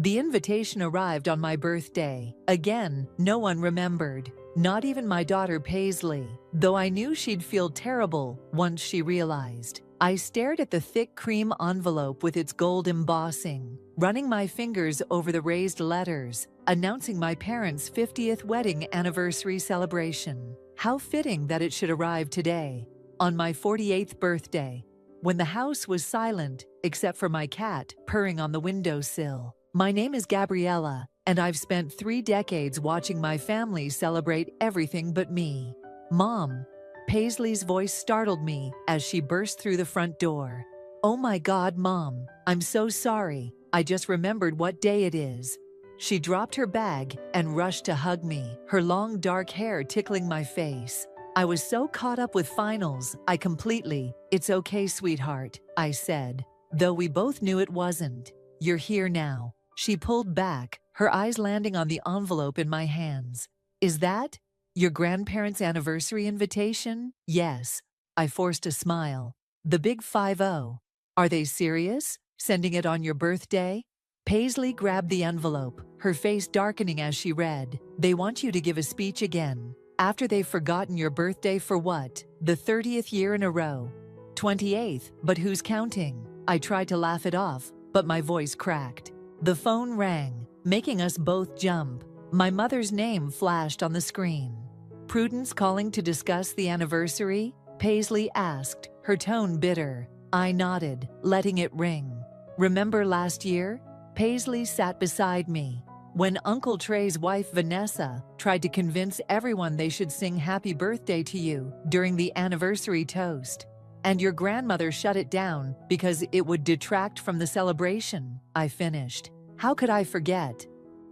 The invitation arrived on my birthday. Again, no one remembered. Not even my daughter Paisley, though I knew she'd feel terrible once she realized. I stared at the thick cream envelope with its gold embossing, running my fingers over the raised letters, announcing my parents' 50th wedding anniversary celebration. How fitting that it should arrive today, on my 48th birthday, when the house was silent except for my cat purring on the windowsill. My name is Gabriella, and I've spent 3 decades watching my family celebrate everything but me. Mom. Paisley's voice startled me as she burst through the front door. Oh my God, Mom, I'm so sorry. I just remembered what day it is. She dropped her bag and rushed to hug me, her long dark hair tickling my face. I was so caught up with finals, It's okay, sweetheart, I said, though we both knew it wasn't. You're here now. She pulled back, her eyes landing on the envelope in my hands. Is that your grandparents' anniversary invitation? Yes. I forced a smile. The big 50. Are they serious? Sending it on your birthday? Paisley grabbed the envelope, her face darkening as she read. They want you to give a speech again, after they've forgotten your birthday for what? The 30th year in a row. 28th, but who's counting? I tried to laugh it off, but my voice cracked. The phone rang, making us both jump. My mother's name flashed on the screen. Prudence calling to discuss the anniversary? Paisley asked, her tone bitter. I nodded, letting it ring. Remember last year? Paisley sat beside me. When Uncle Trey's wife Vanessa tried to convince everyone they should sing happy birthday to you during the anniversary toast. And your grandmother shut it down because it would detract from the celebration, I finished. How could I forget?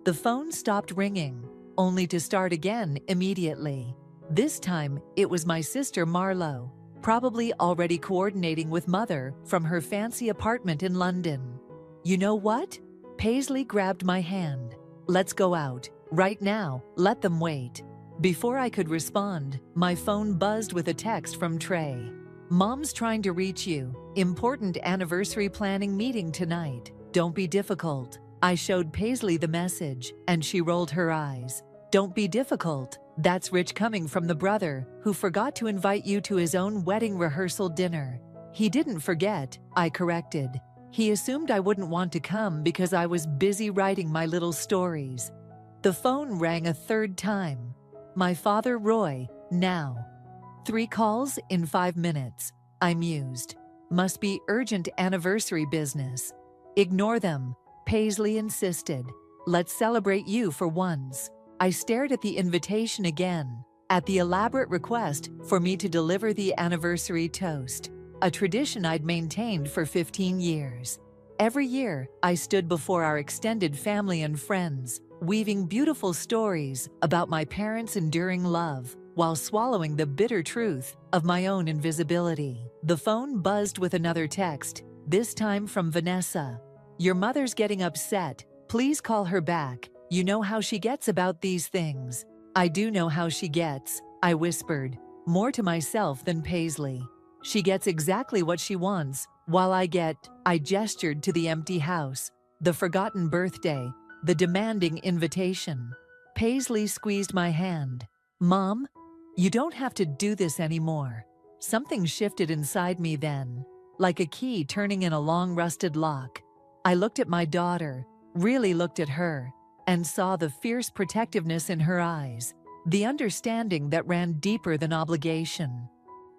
The phone stopped ringing, only to start again immediately. This time, it was my sister Marlo, probably already coordinating with Mother from her fancy apartment in London. You know what? Paisley grabbed my hand. Let's go out. Right now, let them wait. Before I could respond, my phone buzzed with a text from Trey. Mom's trying to reach you. Important anniversary planning meeting tonight. Don't be difficult. I showed Paisley the message, and she rolled her eyes. Don't be difficult. That's rich coming from the brother who forgot to invite you to his own wedding rehearsal dinner. He didn't forget, I corrected. He assumed I wouldn't want to come because I was busy writing my little stories. The phone rang a third time. My father, Roy, now. 3 calls in 5 minutes. I mused. Must be urgent anniversary business. Ignore them, Paisley insisted. Let's celebrate you for once. I stared at the invitation again, at the elaborate request for me to deliver the anniversary toast, a tradition I'd maintained for 15 years. Every year, I stood before our extended family and friends, weaving beautiful stories about my parents' enduring love, while swallowing the bitter truth of my own invisibility. The phone buzzed with another text, this time from Vanessa. Your mother's getting upset. Please call her back. You know how she gets about these things. I do know how she gets, I whispered, more to myself than Paisley. She gets exactly what she wants, while I gestured to the empty house, the forgotten birthday, the demanding invitation. Paisley squeezed my hand. Mom, you don't have to do this anymore. Something shifted inside me then, like a key turning in a long rusted lock. I looked at my daughter, really looked at her, and saw the fierce protectiveness in her eyes, the understanding that ran deeper than obligation.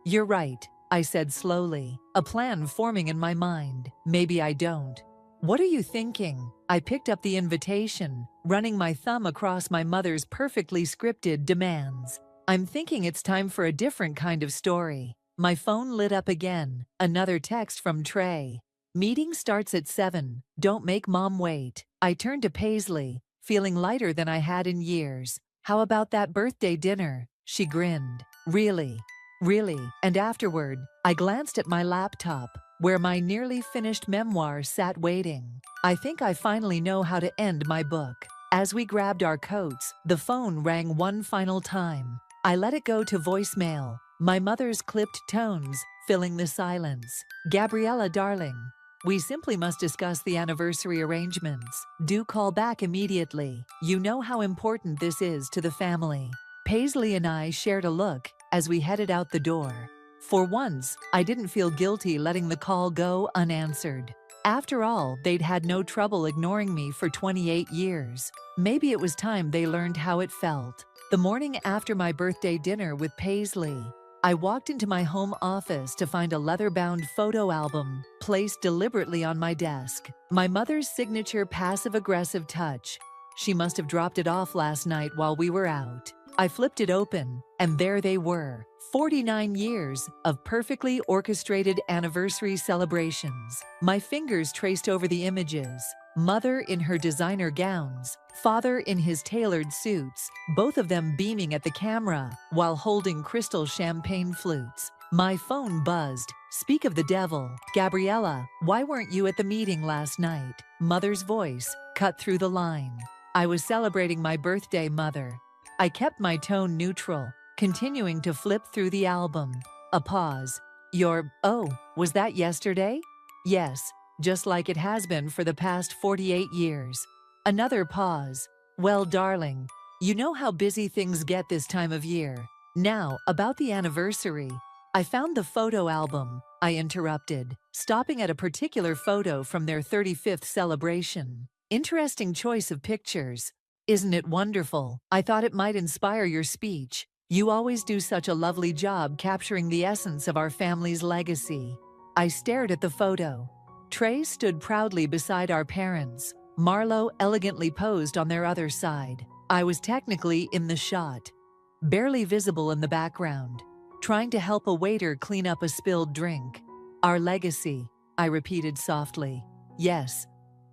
You're right, I said slowly, a plan forming in my mind. Maybe I don't. What are you thinking? I picked up the invitation, running my thumb across my mother's perfectly scripted demands. I'm thinking it's time for a different kind of story. My phone lit up again, another text from Trey. Meeting starts at 7, don't make Mom wait. I turned to Paisley, feeling lighter than I had in years. How about that birthday dinner? She grinned. Really? Really? And afterward, I glanced at my laptop, where my nearly finished memoir sat waiting. I think I finally know how to end my book. As we grabbed our coats, the phone rang one final time. I let it go to voicemail, my mother's clipped tones filling the silence. Gabriella, darling. We simply must discuss the anniversary arrangements. Do call back immediately. You know how important this is to the family." Paisley and I shared a look as we headed out the door. For once, I didn't feel guilty letting the call go unanswered. After all, they'd had no trouble ignoring me for 28 years. Maybe it was time they learned how it felt. The morning after my birthday dinner with Paisley, I walked into my home office to find a leather-bound photo album placed deliberately on my desk. My mother's signature passive-aggressive touch. She must have dropped it off last night while we were out. I flipped it open, and there they were, 49 years of perfectly orchestrated anniversary celebrations. My fingers traced over the images. Mother in her designer gowns, father in his tailored suits, both of them beaming at the camera while holding crystal champagne flutes. My phone buzzed. "Speak of the devil. Gabriella, why weren't you at the meeting last night?" Mother's voice cut through the line. "I was celebrating my birthday, Mother." I kept my tone neutral, continuing to flip through the album. A pause. "Oh, was that yesterday?" "Yes, just like it has been for the past 48 years. Another pause. "Well, darling, you know how busy things get this time of year. Now, about the anniversary." "I found the photo album," I interrupted, stopping at a particular photo from their 35th celebration. "Interesting choice of pictures. Isn't it wonderful? I thought it might inspire your speech. You always do such a lovely job capturing the essence of our family's legacy." I stared at the photo. Trey stood proudly beside our parents. Marlo elegantly posed on their other side. I was technically in the shot, barely visible in the background, trying to help a waiter clean up a spilled drink. "Our legacy," I repeated softly. "Yes,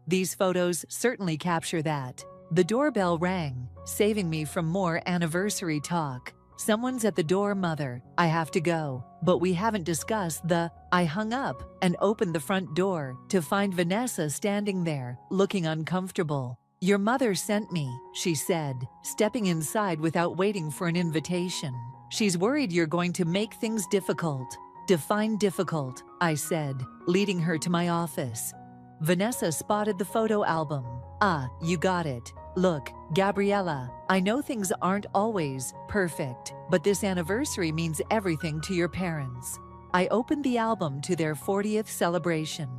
these photos certainly capture that." The doorbell rang, saving me from more anniversary talk. "Someone's at the door, Mother. I have to go." "But we haven't discussed the—" I hung up and opened the front door to find Vanessa standing there, looking uncomfortable. "Your mother sent me," she said, stepping inside without waiting for an invitation. "She's worried you're going to make things difficult." "Define difficult," I said, leading her to my office. Vanessa spotted the photo album. "Ah, you got it. Look, Gabriella, I know things aren't always perfect, but this anniversary means everything to your parents." I opened the album to their 40th celebration.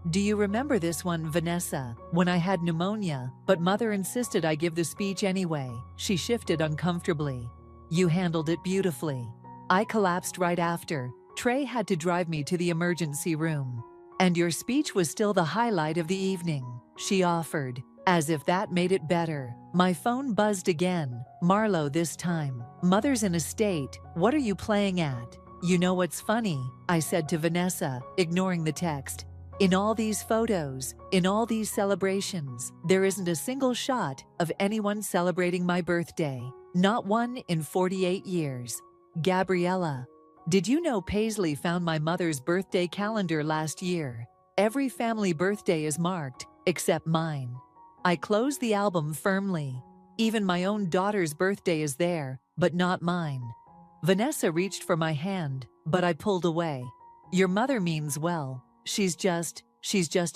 "Do you remember this one, Vanessa? When I had pneumonia, but Mother insisted I give the speech anyway." She shifted uncomfortably. "You handled it beautifully." I collapsed right after. Trey had to drive me to the emergency room. "And your speech was still the highlight of the evening," she offered, as if that made it better. My phone buzzed again. Marlo this time. "Mother's in a state. What are you playing at?" "You know what's funny?" I said to Vanessa, ignoring the text. "In all these photos, in all these celebrations, there isn't a single shot of anyone celebrating my birthday. Not one in 48 years. Gabriella, did you know Paisley found my mother's birthday calendar last year? Every family birthday is marked, except mine." I closed the album firmly. "Even my own daughter's birthday is there, but not mine." Vanessa reached for my hand, but I pulled away. "Your mother means well. She's just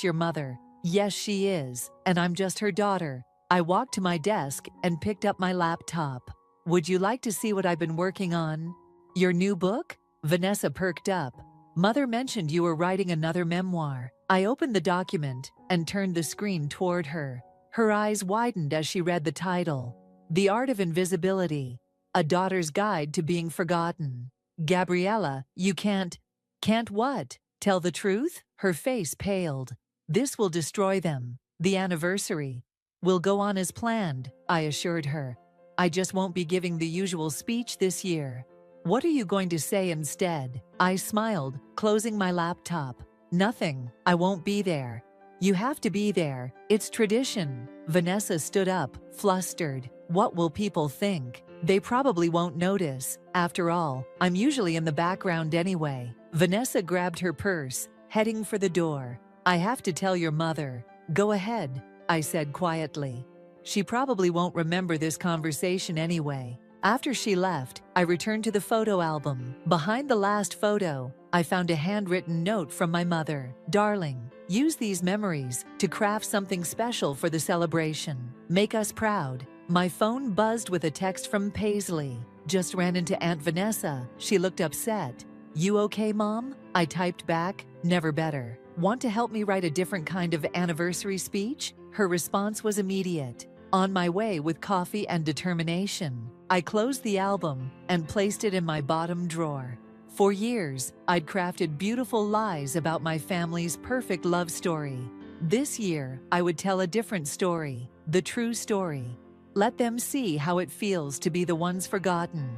your mother." "Yes, she is, and I'm just her daughter." I walked to my desk and picked up my laptop. "Would you like to see what I've been working on?" "Your new book?" Vanessa perked up. "Mother mentioned you were writing another memoir." I opened the document and turned the screen toward her. Her eyes widened as she read the title. "The Art of Invisibility, A Daughter's Guide to Being Forgotten." "Gabriella, you can't—" "Can't what? Tell the truth?" Her face paled. "This will destroy them. The anniversary will go on as planned," I assured her. "I just won't be giving the usual speech this year." "What are you going to say instead?" I smiled, closing my laptop. "Nothing. I won't be there." "You have to be there. It's tradition." Vanessa stood up, flustered. "What will people think?" "They probably won't notice. After all, I'm usually in the background anyway." Vanessa grabbed her purse, heading for the door. "I have to tell your mother." "Go ahead," I said quietly. "She probably won't remember this conversation anyway." After she left, I returned to the photo album. Behind the last photo, I found a handwritten note from my mother. "Darling, Use these memories to craft something special for the celebration. Make us proud. My phone buzzed with a text from Paisley. Just ran into Aunt Vanessa. She looked upset. You okay, Mom? I typed back, never better. Want to help me write a different kind of anniversary speech? Her response was immediate. On my way with coffee and determination. I closed the album and placed it in my bottom drawer. For years, I'd crafted beautiful lies about my family's perfect love story. This year, I would tell a different story, the true story. Let them see how it feels to be the ones forgotten.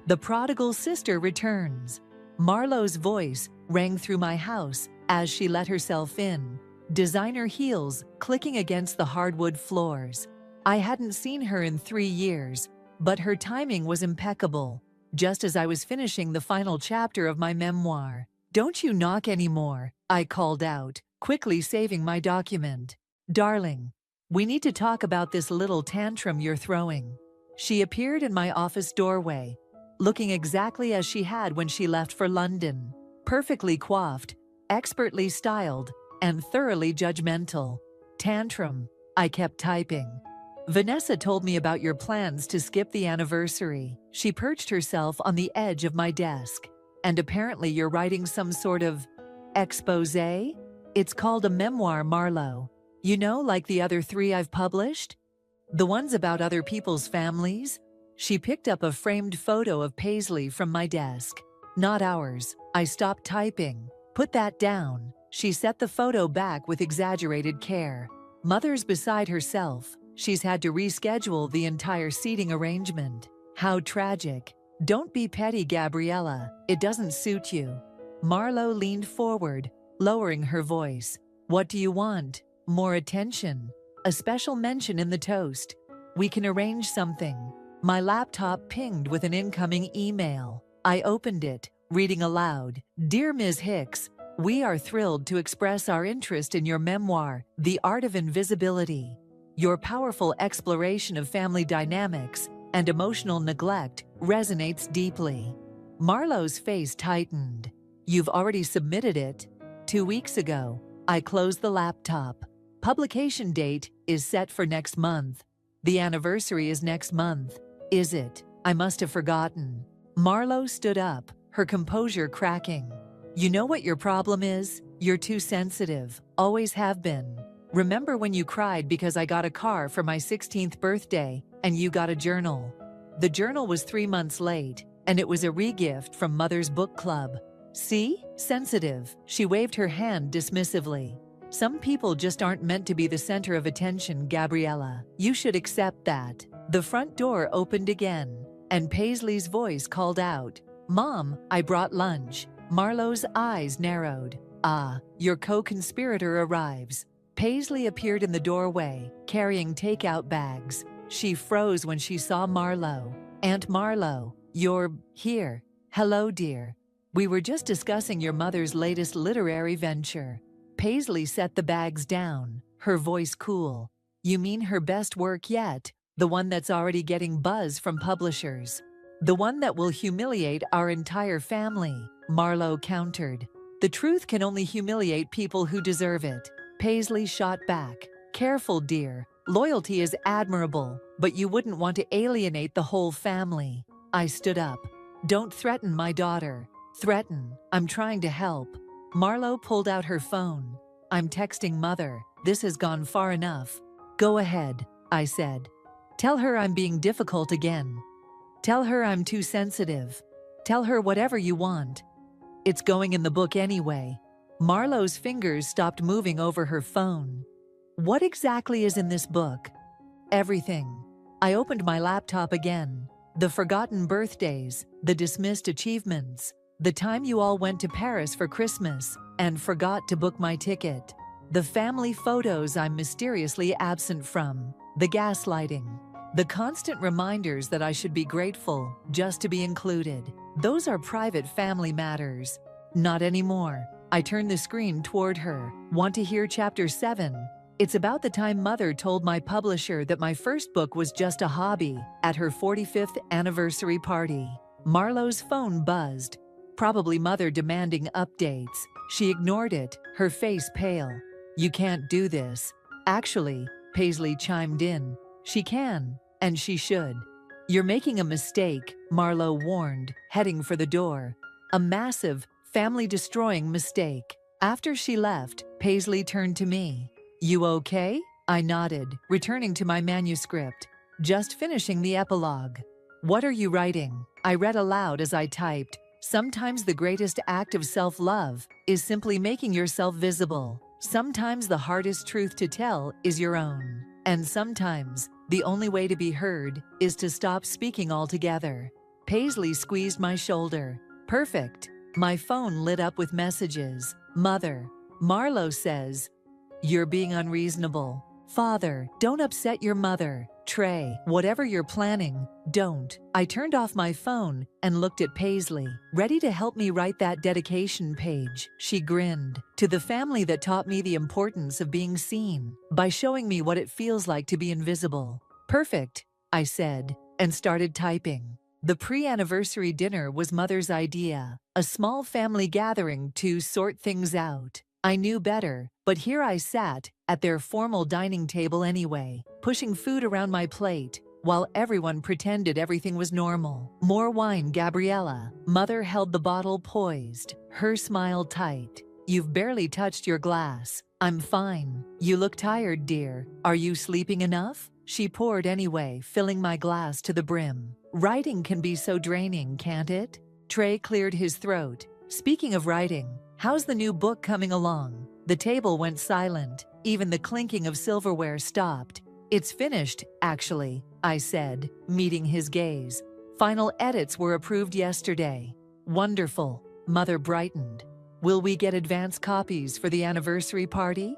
The prodigal sister returns. Marlowe's voice rang through my house as she let herself in, designer heels clicking against the hardwood floors. I hadn't seen her in 3 years, but her timing was impeccable. Just as I was finishing the final chapter of my memoir. Don't you knock anymore, I called out, quickly saving my document. Darling, we need to talk about this little tantrum you're throwing. She appeared in my office doorway, looking exactly as she had when she left for London. Perfectly coiffed, expertly styled, and thoroughly judgmental. Tantrum, I kept typing. Vanessa told me about your plans to skip the anniversary. She perched herself on the edge of my desk. And apparently you're writing some sort of exposé? It's called a memoir, Marlowe. You know, like the other 3 I've published? The ones about other people's families? She picked up a framed photo of Paisley from my desk. Not ours. I stopped typing. Put that down. She set the photo back with exaggerated care. Mother's beside herself. She's had to reschedule the entire seating arrangement. How tragic. Don't be petty, Gabriella. It doesn't suit you. Marlowe leaned forward, lowering her voice. What do you want? More attention? A special mention in the toast? We can arrange something. My laptop pinged with an incoming email. I opened it, reading aloud. Dear Ms. Hicks, we are thrilled to express our interest in your memoir, The Art of Invisibility. Your powerful exploration of family dynamics and emotional neglect resonates deeply. Marlowe's face tightened. You've already submitted it. 2 weeks ago, I closed the laptop. Publication date is set for next month. The anniversary is next month. Is it? I must have forgotten. Marlowe stood up, her composure cracking. You know what your problem is? You're too sensitive. Always have been. Remember when you cried because I got a car for my 16th birthday and you got a journal? The journal was 3 months late, and it was a regift from Mother's book club. See? Sensitive. She waved her hand dismissively. Some people just aren't meant to be the center of attention, Gabriella. You should accept that. The front door opened again, and Paisley's voice called out, Mom, I brought lunch. Marlowe's eyes narrowed. Ah, your co-conspirator arrives. Paisley appeared in the doorway, carrying takeout bags. She froze when she saw Marlowe. Aunt Marlowe, you're here. Hello, dear. We were just discussing your mother's latest literary venture. Paisley set the bags down, her voice cool. You mean her best work yet? The one that's already getting buzz from publishers. The one that will humiliate our entire family, Marlowe countered. The truth can only humiliate people who deserve it. Paisley shot back. Careful, dear. Loyalty is admirable, but you wouldn't want to alienate the whole family. I stood up. Don't threaten my daughter. Threaten. I'm trying to help. Marlowe pulled out her phone. I'm texting Mother. This has gone far enough. Go ahead, I said. Tell her I'm being difficult again. Tell her I'm too sensitive. Tell her whatever you want. It's going in the book anyway. Marlowe's fingers stopped moving over her phone. What exactly is in this book? Everything. I opened my laptop again. The forgotten birthdays, the dismissed achievements, the time you all went to Paris for Christmas and forgot to book my ticket, the family photos I'm mysteriously absent from, the gaslighting, the constant reminders that I should be grateful just to be included. Those are private family matters. Not anymore. I turned the screen toward her. Want to hear chapter 7? It's about the time Mother told my publisher that my first book was just a hobby at her 45th anniversary party. Marlowe's phone buzzed. Probably Mother demanding updates. She ignored it, her face pale. You can't do this. Actually, Paisley chimed in. She can, and she should. You're making a mistake, Marlo warned, heading for the door. A massive, family-destroying mistake. After she left, Paisley turned to me. You okay? I nodded, returning to my manuscript. Just finishing the epilogue. What are you writing? I read aloud as I typed. Sometimes the greatest act of self-love is simply making yourself visible. Sometimes the hardest truth to tell is your own. And sometimes the only way to be heard is to stop speaking altogether. Paisley squeezed my shoulder. Perfect. My phone lit up with messages. Mother. Marlo says, you're being unreasonable. Father, don't upset your mother. Trey, whatever you're planning, don't. I turned off my phone and looked at Paisley, ready to help me write that dedication page. She grinned. To the family that taught me the importance of being seen, by showing me what it feels like to be invisible. Perfect, I said, and started typing. The pre-anniversary dinner was Mother's idea, a small family gathering to sort things out. I knew better, but here I sat, at their formal dining table anyway, pushing food around my plate, while everyone pretended everything was normal. More wine, Gabriella. Mother held the bottle poised, her smile tight. You've barely touched your glass. I'm fine. You look tired, dear. Are you sleeping enough? She poured anyway, filling my glass to the brim. Writing can be so draining, can't it? Trey cleared his throat. Speaking of writing, how's the new book coming along? The table went silent. Even the clinking of silverware stopped. It's finished, actually, I said, meeting his gaze. Final edits were approved yesterday. Wonderful. Mother brightened. Will we get advance copies for the anniversary party?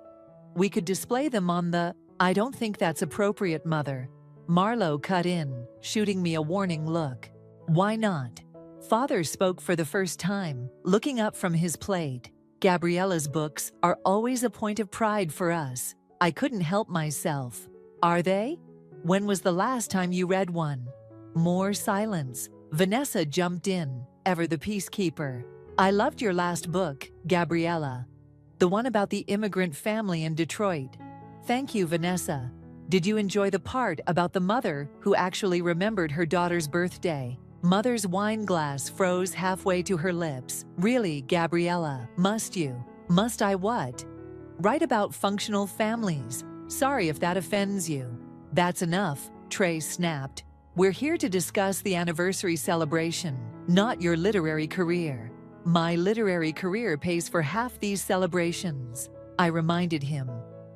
We could display them on the... I don't think that's appropriate, Mother. Marlo cut in, shooting me a warning look. Why not? Father spoke for the first time, looking up from his plate. Gabriella's books are always a point of pride for us. I couldn't help myself. Are they? When was the last time you read one? More silence. Vanessa jumped in, ever the peacekeeper. I loved your last book, Gabriella. The one about the immigrant family in Detroit. Thank you, Vanessa. Did you enjoy the part about the mother who actually remembered her daughter's birthday? Mother's wine glass froze halfway to her lips. Really, Gabriella, must you? Must I what? Write about functional families. Sorry if that offends you. That's enough, Trey snapped. We're here to discuss the anniversary celebration, not your literary career. My literary career pays for half these celebrations, I reminded him.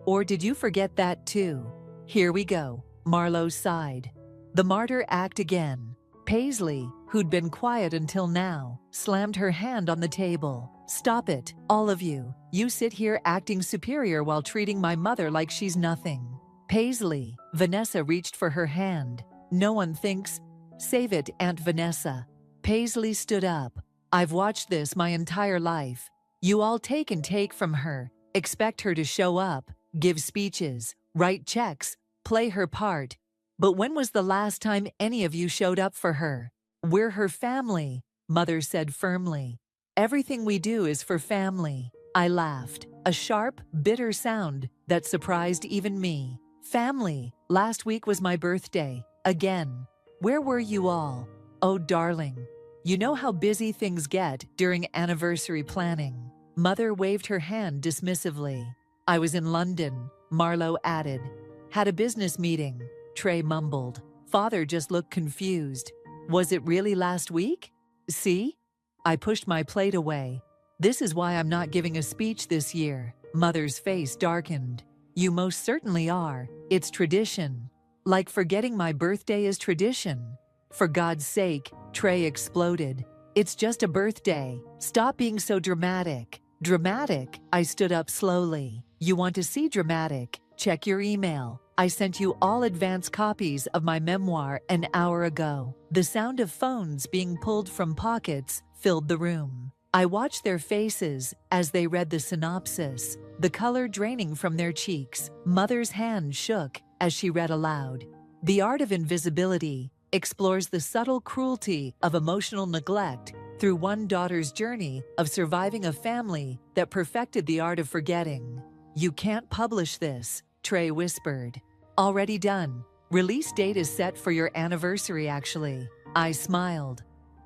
Or did you forget that too? Here we go, Marlo sighed. The martyr act again. Paisley, who'd been quiet until now, slammed her hand on the table. Stop it, all of you. You sit here acting superior while treating my mother like she's nothing. Paisley, Vanessa reached for her hand. No one thinks. Save it, Aunt Vanessa. Paisley stood up. I've watched this my entire life. You all take and take from her, expect her to show up, give speeches, write checks, play her part. But when was the last time any of you showed up for her? We're her family, Mother said firmly. Everything we do is for family. I laughed, a sharp, bitter sound that surprised even me. Family. Last week was my birthday. Again. Where were you all? Oh, darling. You know how busy things get during anniversary planning. Mother waved her hand dismissively. I was in London, Marlo added. Had a business meeting, Trey mumbled. Father just looked confused. Was it really last week? See? I pushed my plate away. This is why I'm not giving a speech this year. Mother's face darkened. You most certainly are. It's tradition. Like forgetting my birthday is tradition. For God's sake, Trey exploded. It's just a birthday. Stop being so dramatic. Dramatic? I stood up slowly. You want to see dramatic? Check your email. I sent you all advance copies of my memoir an hour ago. The sound of phones being pulled from pockets filled the room. I watched their faces as they read the synopsis, the color draining from their cheeks. Mother's hand shook as she read aloud. The Art of Invisibility explores the subtle cruelty of emotional neglect through one daughter's journey of surviving a family that perfected the art of forgetting. You can't publish this, Trey whispered. Already done. Release date is set for your anniversary, actually. I smiled.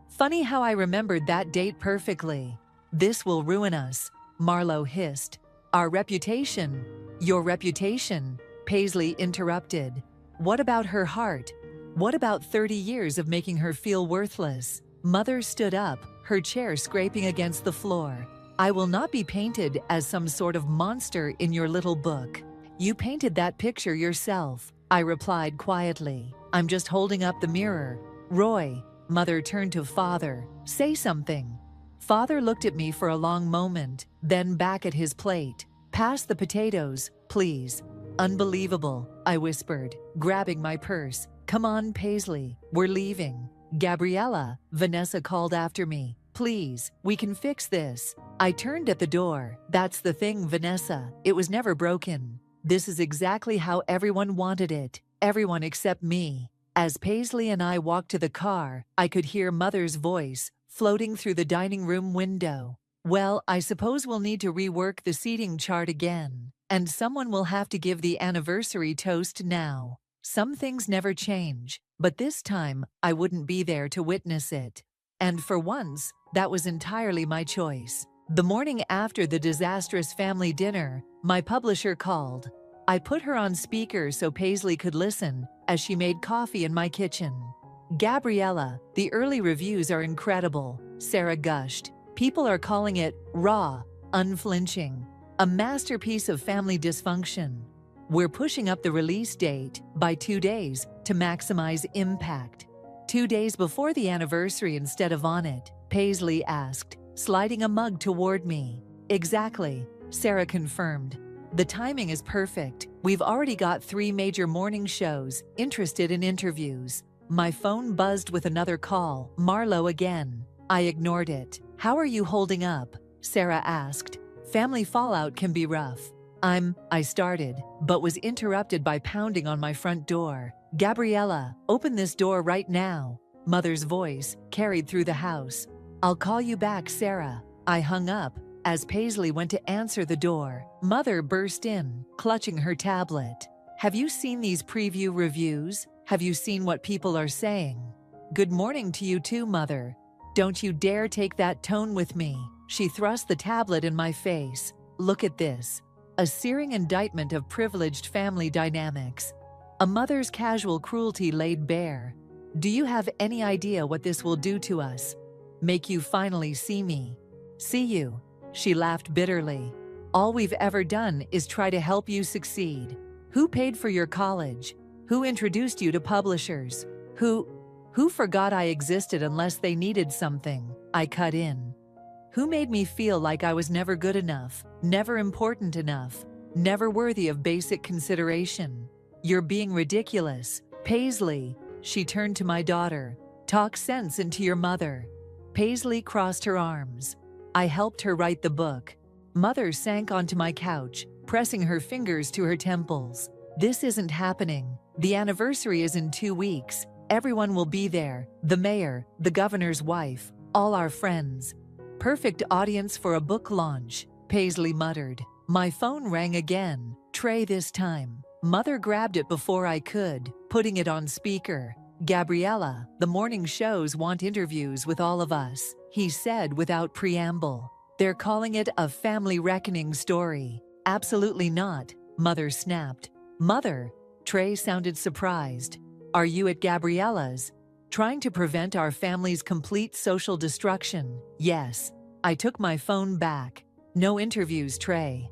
Funny how I remembered that date perfectly. This will ruin us, Marlowe hissed. Our reputation. Your reputation, Paisley interrupted. What about her heart? What about 30 years of making her feel worthless? Mother stood up, her chair scraping against the floor. I will not be painted as some sort of monster in your little book. You painted that picture yourself, I replied quietly. I'm just holding up the mirror. Roy, Mother turned to Father. Say something. Father looked at me for a long moment, then back at his plate. Pass the potatoes, please. Unbelievable, I whispered, grabbing my purse. Come on, Paisley, we're leaving. Gabriella, Vanessa called after me. Please, we can fix this. I turned at the door. That's the thing, Vanessa. It was never broken. This is exactly how everyone wanted it. Everyone except me. As Paisley and I walked to the car, I could hear Mother's voice floating through the dining room window. Well, I suppose we'll need to rework the seating chart again. And someone will have to give the anniversary toast now. Some things never change, but this time I wouldn't be there to witness it. And for once, that was entirely my choice. The morning after the disastrous family dinner, my publisher called. I put her on speaker so Paisley could listen as she made coffee in my kitchen. Gabriella, the early reviews are incredible, Sarah gushed. People are calling it raw, unflinching, a masterpiece of family dysfunction. We're pushing up the release date by 2 days to maximize impact. 2 days before the anniversary instead of on it, Paisley asked, sliding a mug toward me. Exactly, Sarah confirmed. The timing is perfect. We've already got 3 major morning shows interested in interviews. My phone buzzed with another call. Marlowe again. I ignored it. How are you holding up? Sarah asked. Family fallout can be rough. I started, but was interrupted by pounding on my front door. Gabriella, open this door right now. Mother's voice carried through the house. I'll call you back, Sarah. I hung up. As Paisley went to answer the door, Mother burst in, clutching her tablet. Have you seen these preview reviews? Have you seen what people are saying? Good morning to you too, Mother. Don't you dare take that tone with me. She thrust the tablet in my face. Look at this. A searing indictment of privileged family dynamics. A mother's casual cruelty laid bare. Do you have any idea what this will do to us? Make you finally see me. See you. She laughed bitterly. All we've ever done is try to help you succeed. Who paid for your college? Who introduced you to publishers? Who forgot I existed unless they needed something? I cut in. Who made me feel like I was never good enough, never important enough, never worthy of basic consideration? You're being ridiculous. Paisley, she turned to my daughter. Talk sense into your mother. Paisley crossed her arms. I helped her write the book. Mother sank onto my couch, pressing her fingers to her temples. This isn't happening. The anniversary is in 2 weeks. Everyone will be there. The mayor, the governor's wife, all our friends. Perfect audience for a book launch, Paisley muttered. My phone rang again. Trey this time. Mother grabbed it before I could, putting it on speaker. Gabriella, the morning shows want interviews with all of us, he said without preamble. They're calling it a family reckoning story. Absolutely not, Mother snapped. Mother, Trey sounded surprised. Are you at Gabriella's? Trying to prevent our family's complete social destruction? Yes. I took my phone back. No interviews, Trey.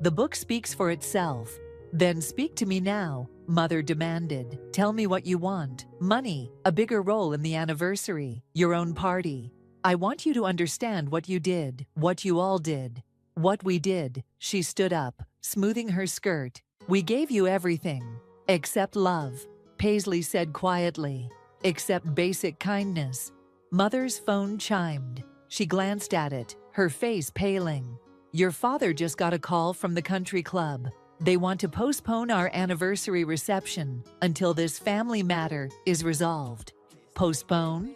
The book speaks for itself. Then speak to me now, Mother demanded. Tell me what you want. Money, a bigger role in the anniversary, your own party. I want you to understand what you did, what you all did. What we did. She stood up, smoothing her skirt. We gave you everything. Except love, Paisley said quietly. Except basic kindness. Mother's phone chimed. She glanced at it, her face paling. Your father just got a call from the country club. They want to postpone our anniversary reception until this family matter is resolved. Postpone?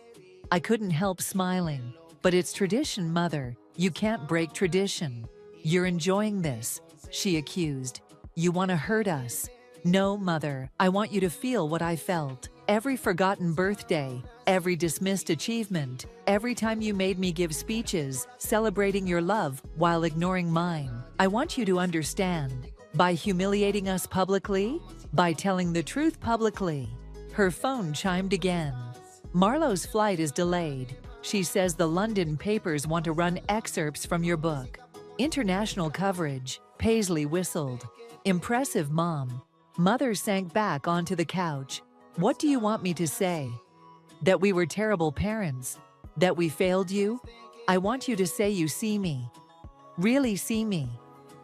I couldn't help smiling. But it's tradition, Mother. You can't break tradition. You're enjoying this. she accused. You want to hurt us? No, Mother, I want you to feel what I felt. Every forgotten birthday, every dismissed achievement, every time you made me give speeches celebrating your love while ignoring mine. I want you to understand. By humiliating us publicly, by telling the truth publicly. Her phone chimed again. Marlowe's flight is delayed. She says the London papers want to run excerpts from your book. International coverage. Paisley whistled. Impressive, Mom. Mother sank back onto the couch. What do you want me to say? That we were terrible parents? That we failed you? I want you to say you see me. Really see me.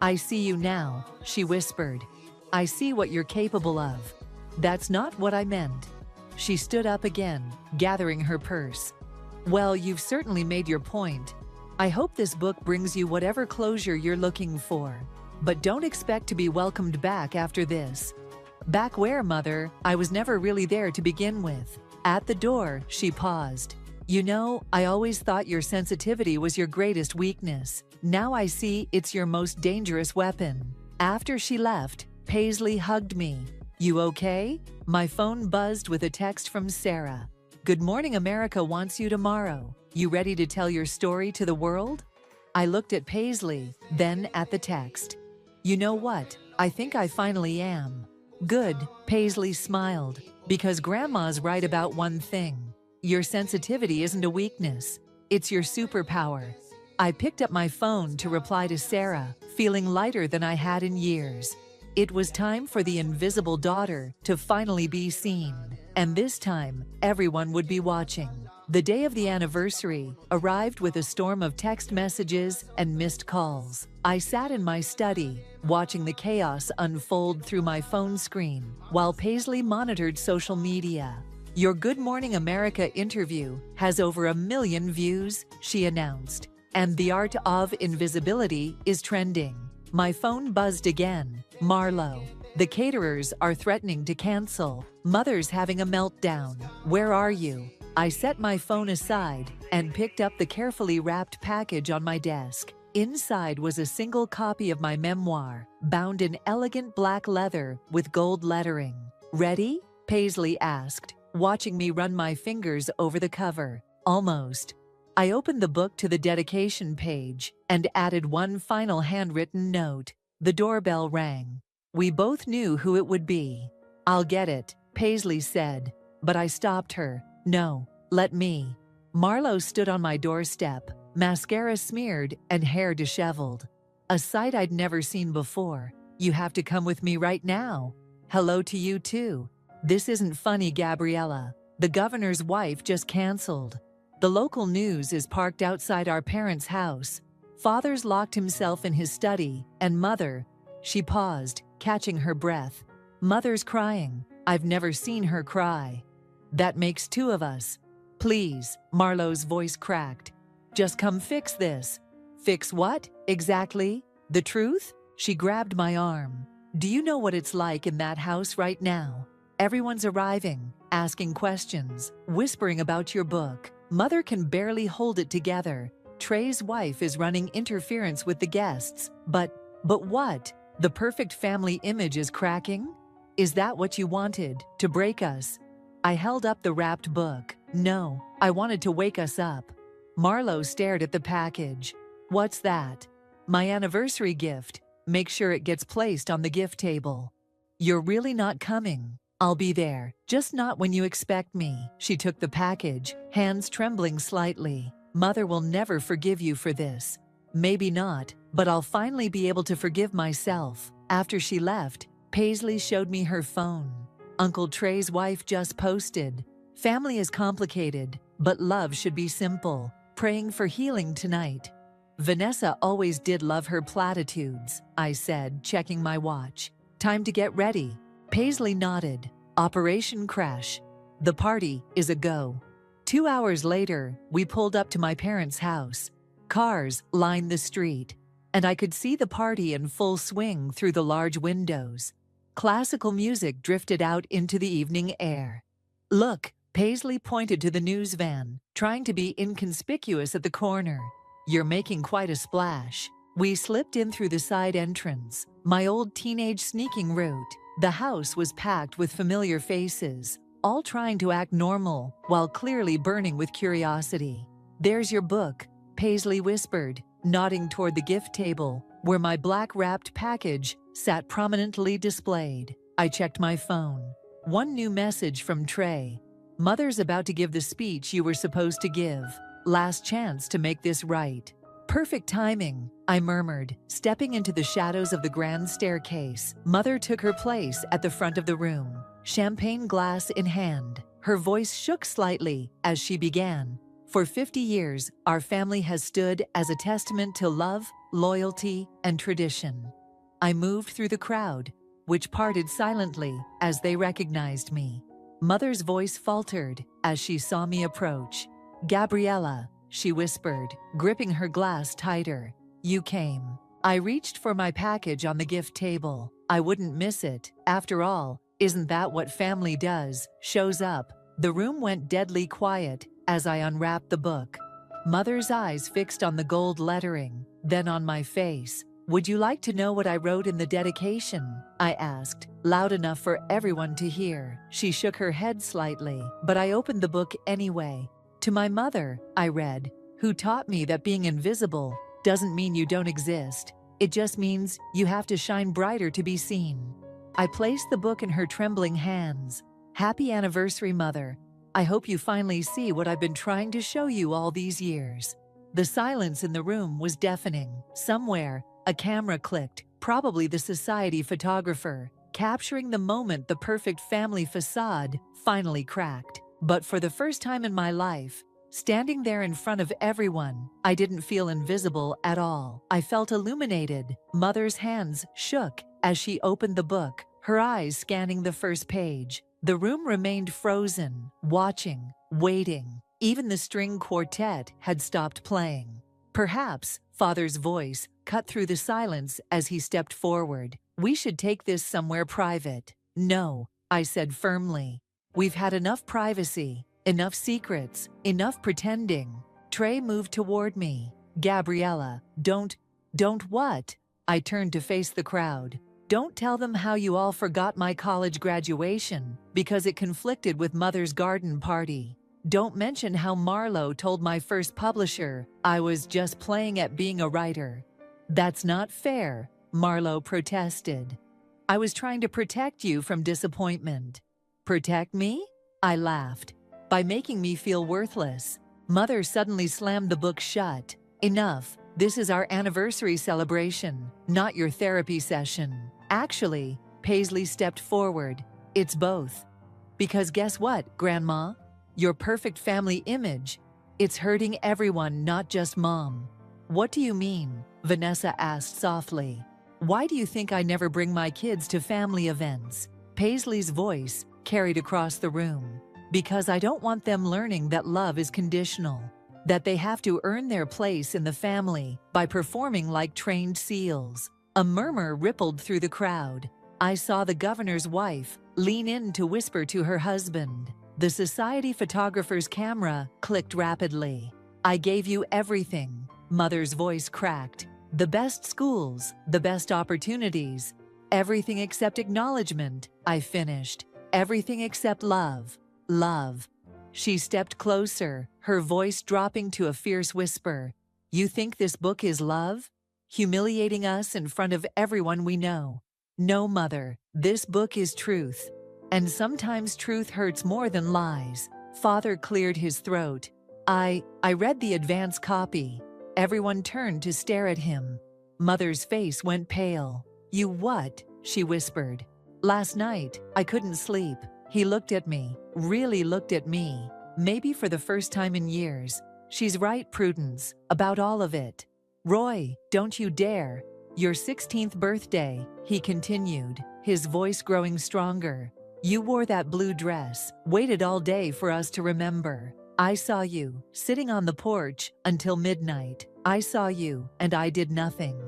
I see you now, she whispered. I see what you're capable of. That's not what I meant. She stood up again, gathering her purse. Well, you've certainly made your point. I hope this book brings you whatever closure you're looking for. But don't expect to be welcomed back after this. Back where, Mother? I was never really there to begin with. At the door, she paused. You know, I always thought your sensitivity was your greatest weakness. Now I see it's your most dangerous weapon. After she left, Paisley hugged me. You okay? My phone buzzed with a text from Sarah. Good morning, America wants you tomorrow. You ready to tell your story to the world? I looked at Paisley, then at the text. You know what? I think I finally am. Good, Paisley smiled, because Grandma's right about one thing. Your sensitivity isn't a weakness. It's your superpower. I picked up my phone to reply to Sarah, feeling lighter than I had in years. It was time for the invisible daughter to finally be seen. And this time, everyone would be watching. The day of the anniversary arrived with a storm of text messages and missed calls. I sat in my study, watching the chaos unfold through my phone screen, while Paisley monitored social media. Your Good Morning America interview has over 1 million views, she announced. And the art of invisibility is trending. My phone buzzed again. Marlowe. The caterers are threatening to cancel. Mother's having a meltdown. Where are you? I set my phone aside and picked up the carefully wrapped package on my desk. Inside was a single copy of my memoir, bound in elegant black leather with gold lettering. Ready? Paisley asked, watching me run my fingers over the cover. Almost. I opened the book to the dedication page and added one final handwritten note. The doorbell rang. We both knew who it would be. I'll get it, Paisley said, but I stopped her. No, let me. Marlowe stood on my doorstep, mascara smeared and hair disheveled. A sight I'd never seen before. You have to come with me right now. Hello to you too. This isn't funny, Gabriella. The governor's wife just canceled. The local news is parked outside our parents' house. Father's locked himself in his study, and Mother, she paused, catching her breath. Mother's crying. I've never seen her cry. That makes 2 of us. Please, Marlowe's voice cracked. Just come fix this. Fix what, exactly? The truth? She grabbed my arm. Do you know what it's like in that house right now? Everyone's arriving, asking questions, whispering about your book. Mother can barely hold it together. Trey's wife is running interference with the guests. But what? The perfect family image is cracking? Is that what you wanted, to break us? I held up the wrapped book. No, I wanted to wake us up. Marlowe stared at the package. What's that? My anniversary gift. Make sure it gets placed on the gift table. You're really not coming. I'll be there, just not when you expect me. She took the package, hands trembling slightly. Mother will never forgive you for this. Maybe not, but I'll finally be able to forgive myself. After she left, Paisley showed me her phone. Uncle Trey's wife just posted. Family is complicated, but love should be simple. Praying for healing tonight. Vanessa always did love her platitudes, I said, checking my watch. Time to get ready. Paisley nodded. Operation Crash. The party is a go. 2 hours later, we pulled up to my parents' house. Cars lined the street, and I could see the party in full swing through the large windows. Classical music drifted out into the evening air. Look, Paisley pointed to the news van, trying to be inconspicuous at the corner. You're making quite a splash. We slipped in through the side entrance, my old teenage sneaking route. The house was packed with familiar faces, all trying to act normal while clearly burning with curiosity. "There's your book," Paisley whispered, nodding toward the gift table, where my black-wrapped package sat prominently displayed. I checked my phone. One new message from Trey. "Mother's about to give the speech you were supposed to give. Last chance to make this right." "Perfect timing," I murmured, stepping into the shadows of the grand staircase. Mother took her place at the front of the room, champagne glass in hand. Her voice shook slightly as she began. "For 50 years, our family has stood as a testament to love, loyalty, and tradition." I moved through the crowd, which parted silently as they recognized me. Mother's voice faltered as she saw me approach. "Gabriella," she whispered, gripping her glass tighter. "You came." I reached for my package on the gift table. I wouldn't miss it. After all, isn't that what family does? Shows up. The room went deadly quiet as I unwrapped the book. Mother's eyes fixed on the gold lettering, then on my face. "Would you like to know what I wrote in the dedication?" I asked, loud enough for everyone to hear. She shook her head slightly, but I opened the book anyway. "To my mother," I read, "who taught me that being invisible doesn't mean you don't exist. It just means you have to shine brighter to be seen." I placed the book in her trembling hands. "Happy anniversary, Mother. I hope you finally see what I've been trying to show you all these years." The silence in the room was deafening. Somewhere, a camera clicked, probably the society photographer, capturing the moment the perfect family facade finally cracked. But for the first time in my life, standing there in front of everyone, I didn't feel invisible at all. I felt illuminated. Mother's hands shook as she opened the book, her eyes scanning the first page. The room remained frozen, watching, waiting. Even the string quartet had stopped playing. "Perhaps," Father's voice cut through the silence as he stepped forward, "we should take this somewhere private." "No," I said firmly. "We've had enough privacy, enough secrets, enough pretending." Trey moved toward me. "Gabriella, don't what?" I turned to face the crowd. "Don't tell them how you all forgot my college graduation because it conflicted with Mother's garden party. Don't mention how Marlo told my first publisher I was just playing at being a writer." "That's not fair," Marlo protested. "I was trying to protect you from disappointment." "Protect me?" I laughed. "By making me feel worthless." Mother suddenly slammed the book shut. "Enough. This is our anniversary celebration, not your therapy session." "Actually," Paisley stepped forward, "it's both. Because guess what, Grandma? Your perfect family image, it's hurting everyone, not just Mom." "What do you mean?" Vanessa asked softly. "Why do you think I never bring my kids to family events?" Paisley's voice carried across the room. "Because I don't want them learning that love is conditional, that they have to earn their place in the family by performing like trained seals." A murmur rippled through the crowd. I saw the governor's wife lean in to whisper to her husband. The society photographer's camera clicked rapidly. "I gave you everything," Mother's voice cracked. "The best schools, the best opportunities. Everything except acknowledgement," I finished. "Everything except love. Love." She stepped closer, her voice dropping to a fierce whisper. "You think this book is love? Humiliating us in front of everyone we know. No, Mother, this book is truth. And sometimes truth hurts more than lies." Father cleared his throat. I read the advance copy." Everyone turned to stare at him. Mother's face went pale. "You what?" she whispered. "Last night, I couldn't sleep." He looked at me, really looked at me, maybe for the first time in years. "She's right, Prudence, about all of it. Roy, don't you dare. Your 16th birthday," he continued, his voice growing stronger. "You wore that blue dress, waited all day for us to remember. I saw you, sitting on the porch, until midnight. I saw you, and I did nothing."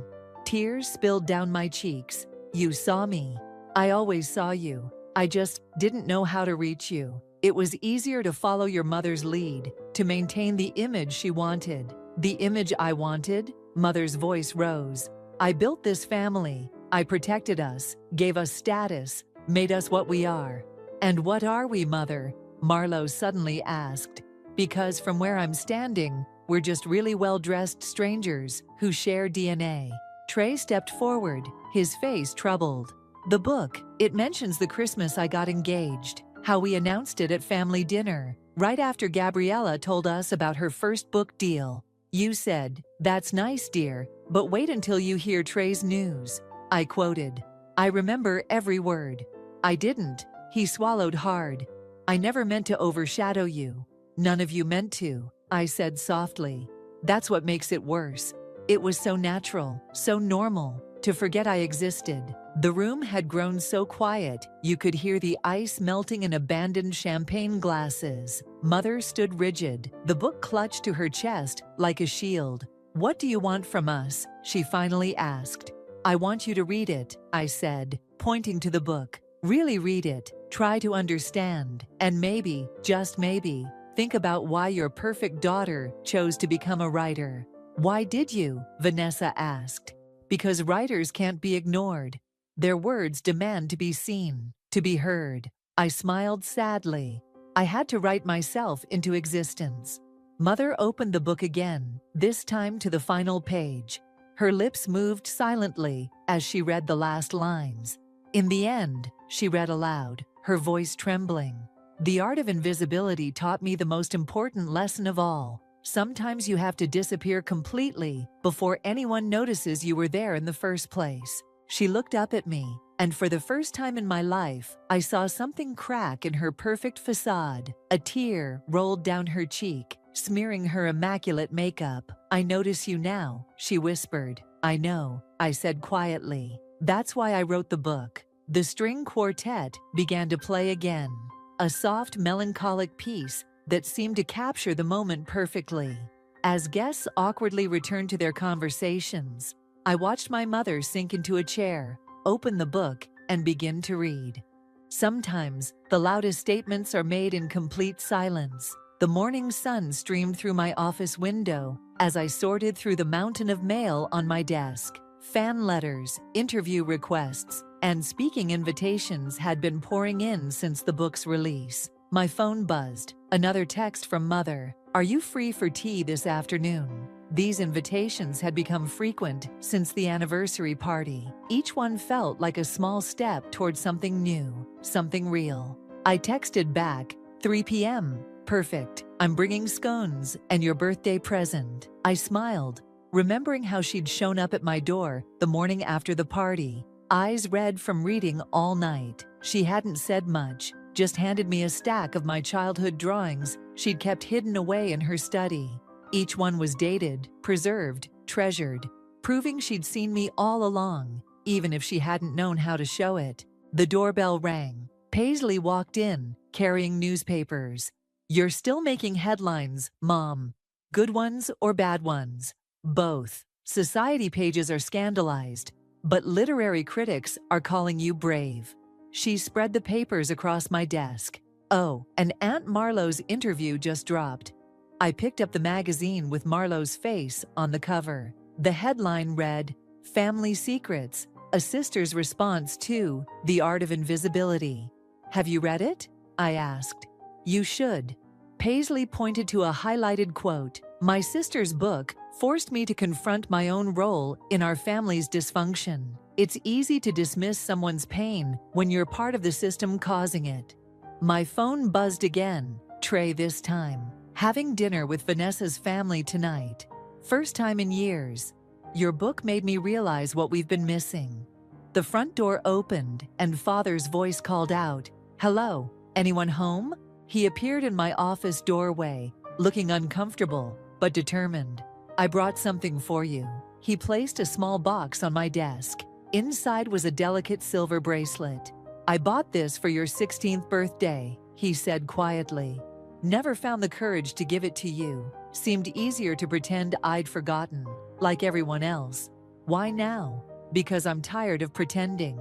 Tears spilled down my cheeks. "You saw me. I always saw you. I just didn't know how to reach you. It was easier to follow your mother's lead, to maintain the image she wanted." "The image I wanted?" Mother's voice rose. I built this family. I protected us, gave us status, made us what we are. And what are we, Mother? Marlo suddenly asked. Because from where I'm standing, we're just really well-dressed strangers who share DNA. Trey stepped forward, his face troubled. The book, it mentions the Christmas I got engaged, how we announced it at family dinner, right after Gabriella told us about her first book deal. You said, "That's nice, dear, but wait until you hear Trey's news." I quoted. I remember every word. I didn't. He swallowed hard. I never meant to overshadow you. None of you meant to, I said softly. That's what makes it worse. It was so natural, so normal, to forget I existed. The room had grown so quiet, you could hear the ice melting in abandoned champagne glasses. Mother stood rigid, the book clutched to her chest like a shield. What do you want from us? She finally asked. I want you to read it, I said, pointing to the book. Really read it, try to understand, and maybe, just maybe, think about why your perfect daughter chose to become a writer. Why did you? Vanessa asked. Because writers can't be ignored. Their words demand to be seen, to be heard. I smiled sadly. I had to write myself into existence. Mother opened the book again, this time to the final page. Her lips moved silently as she read the last lines. In the end, she read aloud, her voice trembling. The art of invisibility taught me the most important lesson of all. Sometimes you have to disappear completely before anyone notices you were there in the first place. She looked up at me, and for the first time in my life, I saw something crack in her perfect facade. A tear rolled down her cheek, smearing her immaculate makeup. I notice you now, she whispered. I know, I said quietly. That's why I wrote the book. The string quartet began to play again, a soft, melancholic piece that seemed to capture the moment perfectly. As guests awkwardly returned to their conversations, I watched my mother sink into a chair, open the book, and begin to read. Sometimes, the loudest statements are made in complete silence. The morning sun streamed through my office window as I sorted through the mountain of mail on my desk. Fan letters, interview requests, and speaking invitations had been pouring in since the book's release. My phone buzzed. Another text from Mother. Are you free for tea this afternoon? These invitations had become frequent since the anniversary party. Each one felt like a small step toward something new, something real. I texted back, 3 p.m. Perfect. I'm bringing scones and your birthday present. I smiled, remembering how she'd shown up at my door the morning after the party, eyes red from reading all night. She hadn't said much, just handed me a stack of my childhood drawings she'd kept hidden away in her study. Each one was dated, preserved, treasured, proving she'd seen me all along, even if she hadn't known how to show it. The doorbell rang. Paisley walked in, carrying newspapers. You're still making headlines, Mom. Good ones or bad ones? Both. Society pages are scandalized, but literary critics are calling you brave. She spread the papers across my desk. Oh, and Aunt Marlo's interview just dropped. I picked up the magazine with Marlo's face on the cover. The headline read, Family Secrets, a sister's response to The Art of Invisibility. Have you read it? I asked. You should. Paisley pointed to a highlighted quote. My sister's book forced me to confront my own role in our family's dysfunction. It's easy to dismiss someone's pain when you're part of the system causing it. My phone buzzed again, Trey this time. Having dinner with Vanessa's family tonight. First time in years. Your book made me realize what we've been missing. The front door opened and Father's voice called out, Hello, anyone home? He appeared in my office doorway, looking uncomfortable, but determined. I brought something for you. He placed a small box on my desk. Inside was a delicate silver bracelet. I bought this for your 16th birthday, he said quietly. Never found the courage to give it to you. Seemed easier to pretend I'd forgotten, like everyone else. Why now? Because I'm tired of pretending.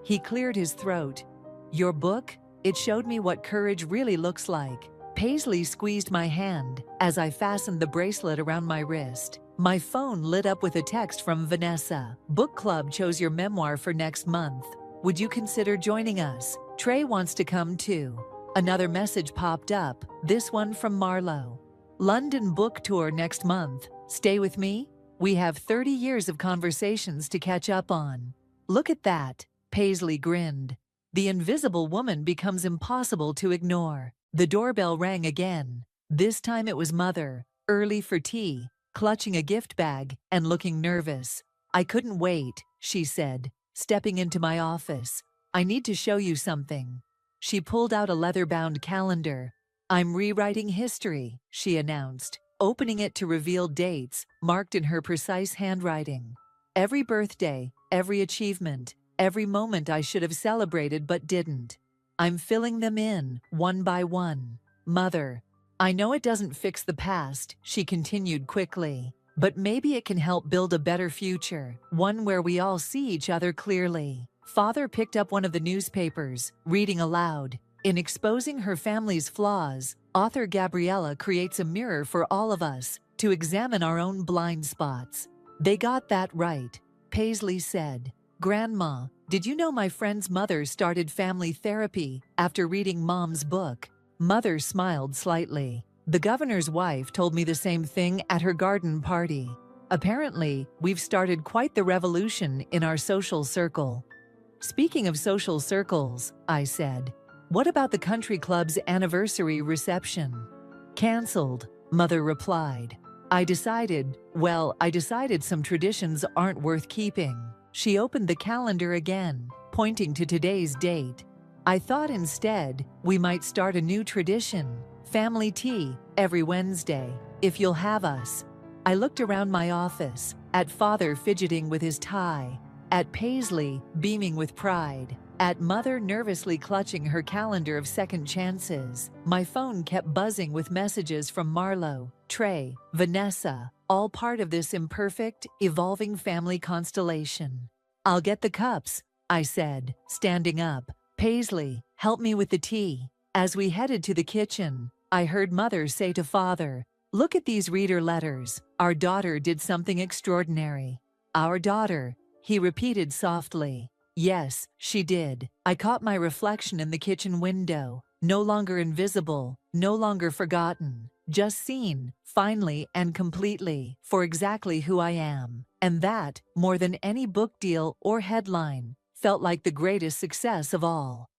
He cleared his throat. Your book? It showed me what courage really looks like. Paisley squeezed my hand as I fastened the bracelet around my wrist. My phone lit up with a text from Vanessa. Book club chose your memoir for next month. Would you consider joining us? Trey wants to come too. Another message popped up, this one from Marlo. London book tour next month. Stay with me? We have 30 years of conversations to catch up on. Look at that. Paisley grinned. The invisible woman becomes impossible to ignore. The doorbell rang again. This time it was Mother, early for tea, clutching a gift bag and looking nervous. I couldn't wait, she said, stepping into my office. I need to show you something. She pulled out a leather-bound calendar. I'm rewriting history, she announced, opening it to reveal dates marked in her precise handwriting. Every birthday, every achievement, every moment I should have celebrated but didn't. I'm filling them in, one by one. Mother, I know it doesn't fix the past, she continued quickly, but maybe it can help build a better future, one where we all see each other clearly. Father picked up one of the newspapers, reading aloud. In exposing her family's flaws, author Gabriella creates a mirror for all of us to examine our own blind spots. They got that right, Paisley said. Grandma, did you know my friend's mother started family therapy after reading Mom's book? Mother smiled slightly. The governor's wife told me the same thing at her garden party. Apparently, we've started quite the revolution in our social circle. Speaking of social circles, I said, what about the country club's anniversary reception? Cancelled, Mother replied. I decided some traditions aren't worth keeping. She opened the calendar again, pointing to today's date. I thought instead we might start a new tradition, family tea, every Wednesday, if you'll have us. I looked around my office, at Father fidgeting with his tie, at Paisley beaming with pride, at Mother nervously clutching her calendar of second chances. My phone kept buzzing with messages from Marlo, Trey, Vanessa, all part of this imperfect, evolving family constellation. I'll get the cups, I said, standing up. Paisley, help me with the tea. As we headed to the kitchen, I heard Mother say to Father, look at these reader letters. Our daughter did something extraordinary. Our daughter, he repeated softly. Yes, she did. I caught my reflection in the kitchen window, no longer invisible, no longer forgotten, just seen, finally and completely, for exactly who I am. And that, more than any book deal or headline, felt like the greatest success of all.